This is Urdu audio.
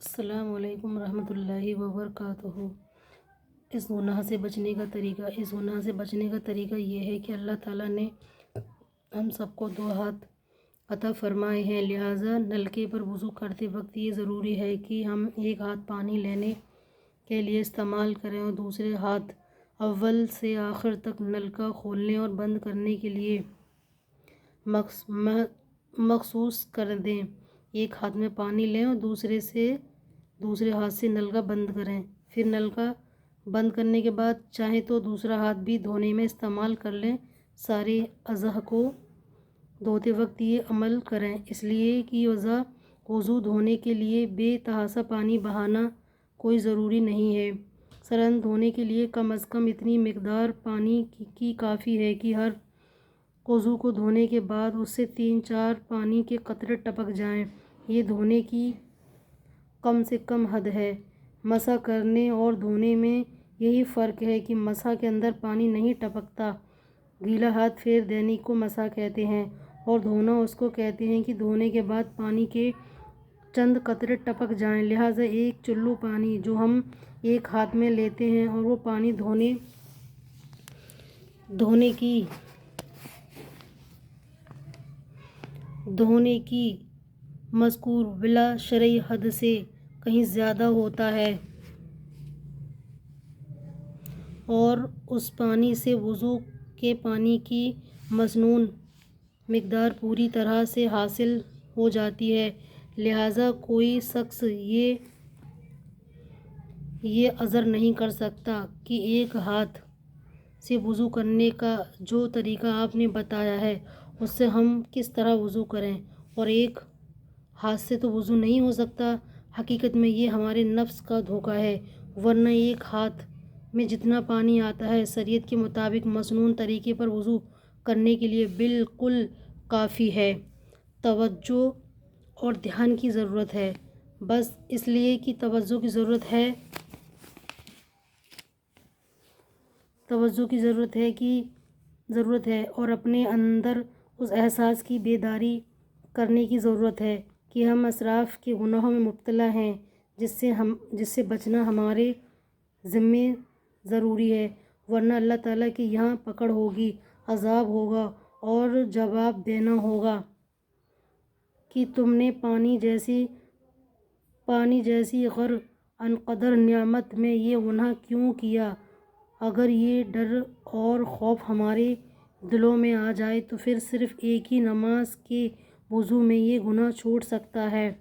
السلام علیکم ورحمۃ اللہ وبرکاتہ۔ اس گناہ سے بچنے کا طریقہ یہ ہے کہ اللہ تعالیٰ نے ہم سب کو 2 ہاتھ عطا فرمائے ہیں، لہٰذا نلکے پر وضو کرتے وقت یہ ضروری ہے کہ ہم ایک ہاتھ پانی لینے کے لیے استعمال کریں اور دوسرے ہاتھ اول سے آخر تک نلکا کھولنے اور بند کرنے کے لیے مخصوص کر دیں۔ ایک ہاتھ میں پانی لیں اور دوسرے ہاتھ سے نلکا بند کریں۔ پھر نلکا بند کرنے کے بعد چاہیں تو دوسرا ہاتھ بھی دھونے میں استعمال کر لیں۔ سارے اعضاء کو دھوتے وقت یہ عمل کریں، اس لیے کہ وضو دھونے کے لیے بے تحاشا پانی بہانا کوئی ضروری نہیں ہے۔ سرانجام دھونے کے لیے کم از کم اتنی مقدار پانی کی کافی ہے کہ ہر عضو کو دھونے کے بعد اس سے 3-4 پانی کے قطرے ٹپک جائیں۔ یہ دھونے کی کم سے کم حد ہے۔ مسح کرنے اور دھونے میں یہی فرق ہے کہ مسح کے اندر پانی نہیں ٹپکتا۔ گیلا ہاتھ پھیر دینے کو مسح کہتے ہیں اور دھونا اس کو کہتے ہیں کہ دھونے کے بعد پانی کے چند قطرے ٹپک جائیں۔ لہٰذا ایک چلو پانی جو ہم ایک ہاتھ میں لیتے ہیں اور وہ پانی دھونے کی مذکور بلا شرعی حد سے کہیں زیادہ ہوتا ہے اور اس پانی سے وضو کے پانی کی مصنون مقدار پوری طرح سے حاصل ہو جاتی ہے، لہٰذا کوئی شخص یہ عذر نہیں کر سکتا کہ ایک ہاتھ سے وضو کرنے کا جو طریقہ آپ نے بتایا ہے اس سے ہم کس طرح وضو کریں اور ایک ہاتھ سے تو وضو نہیں ہو سکتا۔ حقیقت میں یہ ہمارے نفس کا دھوکہ ہے، ورنہ ایک ہاتھ میں جتنا پانی آتا ہے شریعت کے مطابق مصنون طریقے پر وضو کرنے کے لیے بالکل کافی ہے۔ توجہ اور دھیان کی ضرورت ہے، بس اس لیے کہ توجہ کی ضرورت ہے اور اپنے اندر اس احساس کی بیداری کرنے کی ضرورت ہے کہ ہم اسراف کے گناہوں میں مبتلا ہیں، جس سے بچنا ہمارے ذمہ ضروری ہے، ورنہ اللہ تعالیٰ کے یہاں پکڑ ہوگی، عذاب ہوگا اور جواب دینا ہوگا کہ تم نے پانی جیسی غیر انقدر نعمت میں یہ گناہ کیوں کیا۔ اگر یہ ڈر اور خوف ہمارے دلوں میں آ جائے تو پھر صرف ایک ہی نماز کے وضو میں یہ گناہ چھوٹ سکتا ہے۔